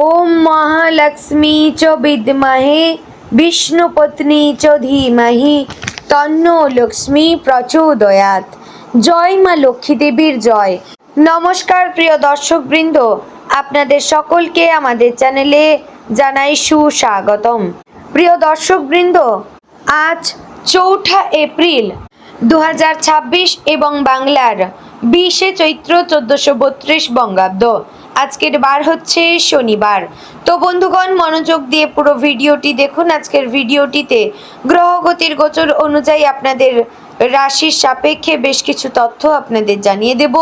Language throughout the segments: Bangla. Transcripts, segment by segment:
ओम महालक्ष्मी च विद्महे विष्णुपत्नी च धीमहि तन्नो लक्ष्मी प्रचोदयात्। জয় মা লক্ষ্মী দেবীর জয়। নমস্কার প্রিয় দর্শকবৃন্দ, আপনাদের সকলকে আমাদের চ্যানেলে জানাই সুস্বাগতম। প্রিয় দর্শকবৃন্দ, আজ 4 এপ্রিল 2026 এবং বাংলার 20 চৈত্র 1432 বঙ্গাব্দ। আজকের বার হচ্ছে শনিবার। তো বন্ধুগণ, মনোযোগ দিয়ে পুরো ভিডিওটি দেখুন। আজকের ভিডিওটিতে গ্রহগতির গোচর অনুযায়ী আপনাদের রাশির সাপেক্ষে বেশ কিছু তথ্য আপনাদের জানিয়ে দেব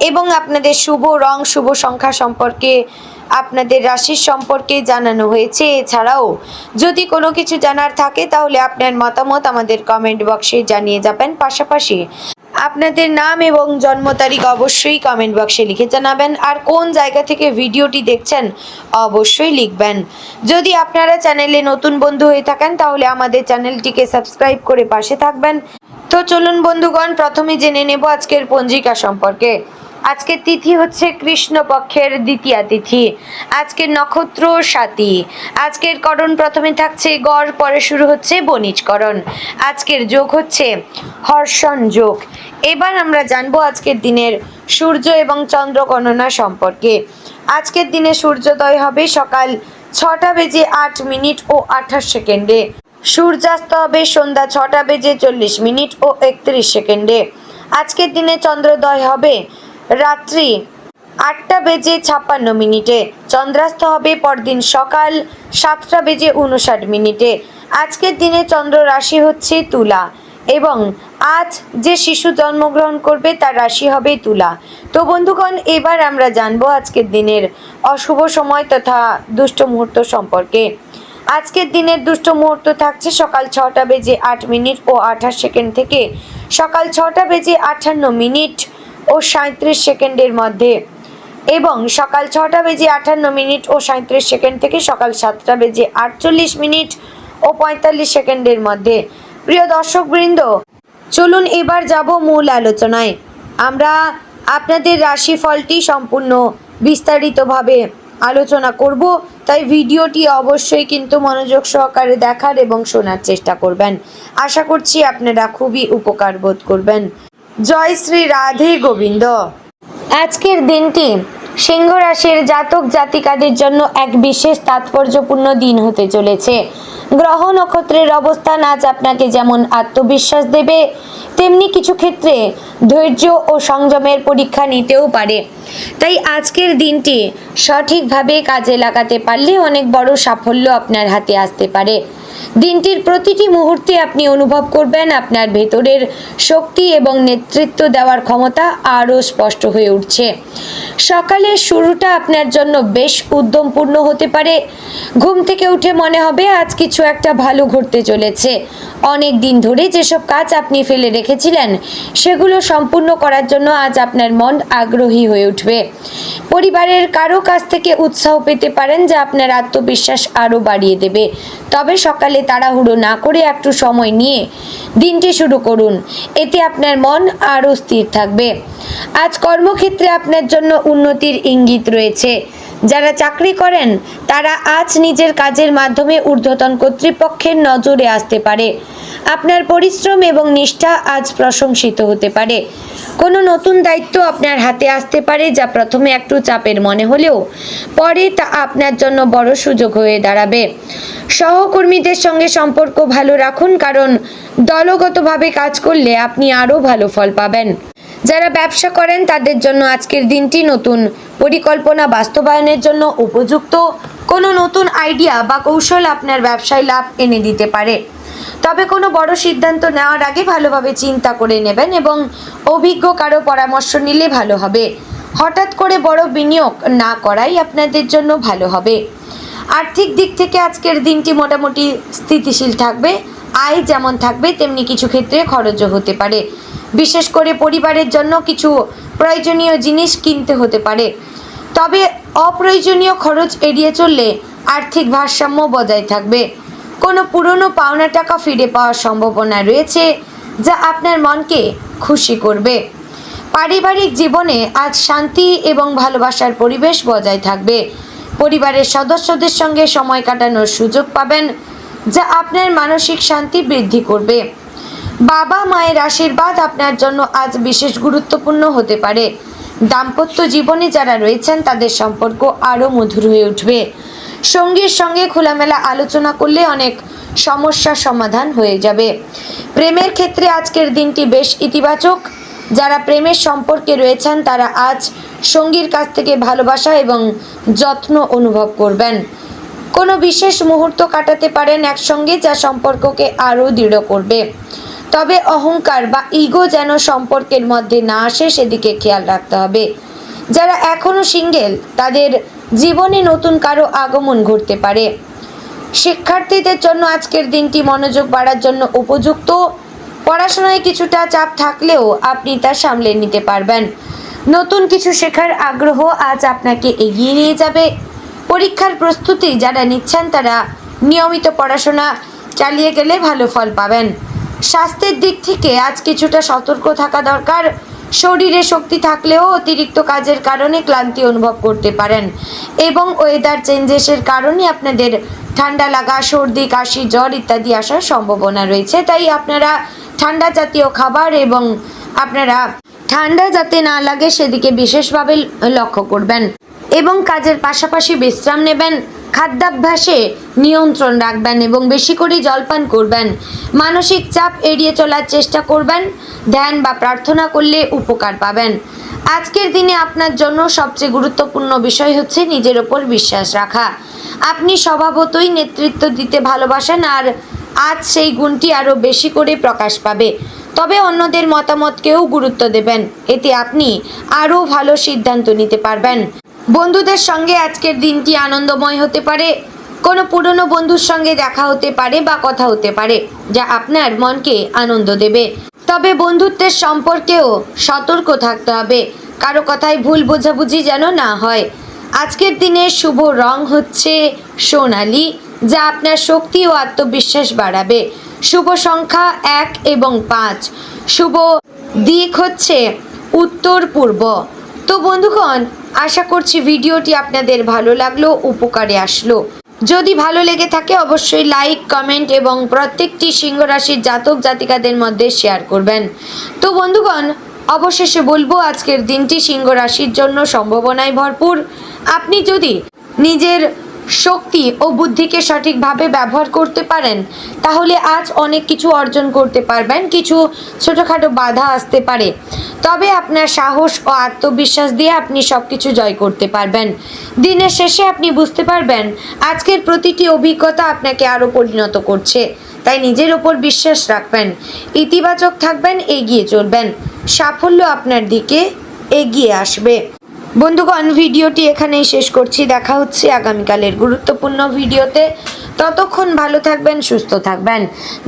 এবং আপনাদের শুভ রং শুভ সংখ্যা সম্পর্কে আপনাদের রাশির সম্পর্কে জানানো হয়েছে। এছাড়াও যদি কোনো কিছু জানার থাকে তাহলে আপনার মতামত আমাদের কমেন্ট বক্সে জানিয়ে যাবেন। পাশাপাশি আপনাদের নাম এবং জন্ম তারিখ অবশ্যই কমেন্ট বক্সে লিখে জানাবেন। আর কোন জায়গা থেকে ভিডিওটি দেখছেন অবশ্যই লিখবেন। যদি আপনারা চ্যানেলে নতুন বন্ধু হয়ে থাকেন তাহলে আমাদের চ্যানেলটিকে সাবস্ক্রাইব করে পাশে থাকবেন। তো চলুন বন্ধুগণ, প্রথমে জেনে নেব আজকের পঞ্জিকা সম্পর্কে। আজকের তিথি হচ্ছে কৃষ্ণপক্ষের দ্বিতীয়া তিথি। আজকের নক্ষত্র স্বাতী। আজকের করণ প্রথমে থাকছে গড়, পরে শুরু হচ্ছে বণিজকরণ। আজকের যোগ হচ্ছে হর্ষণ যোগ। এবার আমরা জানবো আজকের দিনের সূর্য এবং চন্দ্র গণনা সম্পর্কে। আজকের দিনে সূর্যোদয় হবে সকাল 6:08 ও 28 সেকেন্ডে। সূর্যাস্ত হবে সন্ধ্যা 6:40 ও 31 সেকেন্ডে। আজকের দিনে চন্দ্রোদয় হবে রাত্রি 8:56। চন্দ্রাস্ত হবে পরদিন সকাল 7:59। আজকের দিনে চন্দ্র রাশি হচ্ছে তুলা এবং আজ যে শিশু জন্মগ্রহণ করবে তার রাশি হবে তুলা। তো বন্ধুগণ, এবার আমরা জানবো আজকের দিনের অশুভ সময় তথা দুষ্ট মুহূর্ত সম্পর্কে। আজকের দিনের দুষ্ট মুহূর্ত থাকছে সকাল 6:08 ও 28 সেকেন্ড থেকে সকাল 6:58 ও 37 সেকেন্ডের মধ্যে এবং সকাল 6:58 ও 37 সেকেন্ড থেকে সকাল 7:48 ও 45 সেকেন্ডের মধ্যে। প্রিয় দর্শকবৃন্দ, চলুন এবার যাব মূল আলোচনায়। আমরা আপনাদের রাশিফলটি সম্পূর্ণ বিস্তারিতভাবে আলোচনা করব, তাই ভিডিওটি অবশ্যই কিন্তু মনোযোগ সহকারে দেখার এবং শোনার চেষ্টা করবেন। আশা করছি আপনারা খুবই উপকার বোধ করবেন। জয় শ্রী রাধে গোবিন্দ। আজকের দিনটি সিংহ রাশির জাতক জাতিকাদের জন্য এক বিশেষ তাৎপর্যপূর্ণ দিন হতে চলেছে। গ্রহ নক্ষত্রের অবস্থান আজ আপনাকে যেমন আত্মবিশ্বাস দেবে, তেমনি কিছু ক্ষেত্রে ধৈর্য ও সংযমের পরীক্ষা নিতেও পারে। তাই আজকের দিনটি সঠিকভাবে কাজে লাগাতে পারলে অনেক বড় সাফল্য আপনার হাতে আসতে পারে। দিনটির প্রতিটি মুহূর্তে আপনি অনুভব করবেন আপনার ভেতরের শক্তি এবং নেতৃত্ব দেওয়ার ক্ষমতা আরও স্পষ্ট হয়ে উঠছে। সকালের শুরুটা আপনার জন্য বেশ উদ্যমপূর্ণ হতে পারে। ঘুম থেকে উঠে মনে হবে আজ কিছু একটা ভালো ঘটতে চলেছে। অনেক দিন ধরে যেসব কাজ আপনি ফেলে রেখেছিলেন সেগুলো সম্পূর্ণ করার জন্য আজ আপনার মন আগ্রহী হয়ে উঠবে। পরিবারের কারো কাছ থেকে উৎসাহ পেতে পারেন যা আপনার আত্মবিশ্বাস আরও বাড়িয়ে দেবে। তবে সকালে তাড়াহুড়ো না করে একটু সময় নিয়ে দিনটি শুরু করুন, এতে আপনার মন আরও স্থির থাকবে। আজ কর্মক্ষেত্রে আপনার জন্য উন্নতির ইঙ্গিত রয়েছে। যারা চাকরি করেন তারা আজ নিজের কাজের মাধ্যমে ঊর্ধ্বতন কর্তৃপক্ষের নজরে আসতে পারে। আপনার পরিশ্রম এবং নিষ্ঠা আজ প্রশংসিত হতে পারে। কোনো নতুন দায়িত্ব আপনার হাতে আসতে পারে যা প্রথমে একটু চাপের মনে হলেও পরে তা আপনার জন্য বড় সুযোগ হয়ে দাঁড়াবে। সহকর্মীদের সঙ্গে সম্পর্ক ভালো রাখুন, কারণ দলগতভাবে কাজ করলে আপনি আরও ভালো ফল পাবেন। যারা ব্যবসা করেন তাদের জন্য আজকের দিনটি নতুন পরিকল্পনা বাস্তবায়নের জন্য উপযুক্ত। কোনো নতুন আইডিয়া বা কৌশল আপনার ব্যবসায় লাভ এনে দিতে পারে। তবে কোনো বড় সিদ্ধান্ত নেওয়ার আগে ভালোভাবে চিন্তা করে নেবেন এবং অভিজ্ঞ কারো পরামর্শ নিলে ভালো হবে। হঠাৎ করে বড় বিনিয়োগ না করাই আপনাদের জন্য ভালো হবে। আর্থিক দিক থেকে আজকের দিনটি মোটামুটি স্থিতিশীল থাকবে। আয় যেমন থাকবে তেমনি কিছু ক্ষেত্রে খরচও হতে পারে। বিশেষ করে পরিবারের জন্য কিছু প্রয়োজনীয় জিনিস কিনতে হতে পারে। তবে অপ্রয়োজনীয় খরচ এড়িয়ে চললে আর্থিক ভারসাম্য বজায় থাকবে। কোনো পুরনো পাওনা টাকা ফিরে পাওয়ার সম্ভাবনা রয়েছে যা আপনার মনকে খুশি করবে। পারিবারিক জীবনে আজ শান্তি এবং ভালোবাসার পরিবেশ বজায় থাকবে। পরিবারের সদস্যদের সঙ্গে সময় কাটানোর সুযোগ পাবেন, যা আপনার মানসিক শান্তি বৃদ্ধি করবে। বাবা মায়ের আশীর্বাদ আপনার জন্য আজ বিশেষ গুরুত্বপূর্ণ হতে পারে। দাম্পত্য জীবনে যারা রয়েছেন তাদের সম্পর্ক আরও মধুর হয়ে উঠবে। সঙ্গীর সঙ্গে খোলামেলা আলোচনা করলে অনেক সমস্যার সমাধান হয়ে যাবে। প্রেমের ক্ষেত্রে আজকের দিনটি বেশ ইতিবাচক। যারা প্রেমের সম্পর্কে রয়েছেন তারা আজ সঙ্গীর কাছ থেকে ভালোবাসা এবং যত্ন অনুভব করবেন। কোনো বিশেষ মুহূর্ত কাটাতে পারেন একসঙ্গে, যা সম্পর্ককে আরও দৃঢ় করবে। তবে অহংকার বা ইগো যেন সম্পর্কের মধ্যে না আসে সেদিকে খেয়াল রাখতে হবে। যারা এখনও সিঙ্গেল তাদের জীবনে নতুন কারো আগমন ঘটতে পারে। শিক্ষার্থীদের জন্য আজকের দিনটি মনোযোগ বাড়ার জন্য উপযুক্ত। পড়াশোনায় কিছুটা চাপ থাকলেও আপনি তা সামলে নিতে পারবেন। নতুন কিছু শেখার আগ্রহ আজ আপনাকে এগিয়ে নিয়ে যাবে। পরীক্ষার প্রস্তুতি যারা নিচ্ছেন তারা নিয়মিত পড়াশোনা চালিয়ে গেলে ভালো ফল পাবেন। স্বাস্থ্যের দিক থেকে আজ কিছুটা সতর্ক থাকা দরকার। শরীরে শক্তি থাকলেও অতিরিক্ত কাজের কারণে ক্লান্তি অনুভব করতে পারেন এবং ওয়েদার চেঞ্জেসের কারণে আপনাদের ঠান্ডা লাগা, সর্দি, কাশি, জ্বর ইত্যাদি আসার সম্ভাবনা রয়েছে। তাই আপনারা ঠান্ডা জাতীয় খাবার এবং আপনারা ঠান্ডা যাতে না লাগে সেদিকে বিশেষভাবে লক্ষ্য করবেন এবং কাজের পাশাপাশি বিশ্রাম নেবেন। খাদ্যাভ্যাসে নিয়ন্ত্রণ রাখবেন এবং বেশি করে জলপান করবেন। মানসিক চাপ এড়িয়ে চলার চেষ্টা করবেন। ধ্যান বা প্রার্থনা করলে উপকার পাবেন। আজকের দিনে আপনার জন্য সবচেয়ে গুরুত্বপূর্ণ বিষয় হচ্ছে নিজের ওপর বিশ্বাস রাখা। আপনি স্বভাবতই নেতৃত্ব দিতে ভালোবাসেন আর আজ সেই গুণটি আরও বেশি করে প্রকাশ পাবে। তবে অন্যদের মতামতকেও গুরুত্ব দেবেন, এতে আপনি আরও ভালো সিদ্ধান্ত নিতে পারবেন। বন্ধুদের সঙ্গে আজকের দিনটি আনন্দময় হতে পারে। কোনো পুরনো বন্ধুর সঙ্গে দেখা হতে পারে বা কথা হতে পারে, যা আপনার মনকে আনন্দ দেবে। তবে বন্ধুত্বের সম্পর্কেও সতর্ক থাকতে হবে, কারো কথায় ভুল বোঝাবুঝি যেন না হয়। আজকের দিনের শুভ রং হচ্ছে সোনালি, যা আপনার শক্তি ও আত্মবিশ্বাস বাড়াবে। শুভ সংখ্যা 1 এবং 5। শুভ দিক হচ্ছে উত্তর পূর্ব। তো বন্ধুগণ, আশা করছি ভিডিওটি আপনাদের ভালো লাগলো, উপকারে আসলো। যদি ভালো লেগে থাকে অবশ্যই লাইক, কমেন্ট এবং প্রত্যেকটি সিংহ রাশির জাতক জাতিকাদের মধ্যে শেয়ার করবেন। তো বন্ধুগণ, অবশেষে বলবো আজকের দিনটি সিংহ রাশির জন্য সম্ভাবনায় ভরপুর। আপনি যদি নিজের শক্তি ও বুদ্ধিকে সঠিকভাবে ব্যবহার করতে পারেন তাহলে আজ অনেক কিছু অর্জন করতে পারবেন। কিছু ছোটোখাটো বাধা আসতে পারে, তবে আপনার সাহস ও আত্মবিশ্বাস দিয়ে আপনি সব কিছু জয় করতে পারবেন। দিনের শেষে আপনি বুঝতে পারবেন আজকের প্রতিটি অভিজ্ঞতা আপনাকে আরও পরিণত করছে। তাই নিজের ওপর বিশ্বাস রাখবেন, ইতিবাচক থাকবেন, এগিয়ে চলবেন। সাফল্য আপনার দিকে এগিয়ে আসবে। বন্ধুগণ, ভিডিওটি এখানেই শেষ করছি। দেখা হচ্ছে আগামীকালের গুরুত্বপূর্ণ ভিডিওতে। ততক্ষণ ভালো থাকবেন, সুস্থ থাকবেন।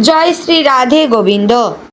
জয় শ্রী রাধে গোবিন্দ।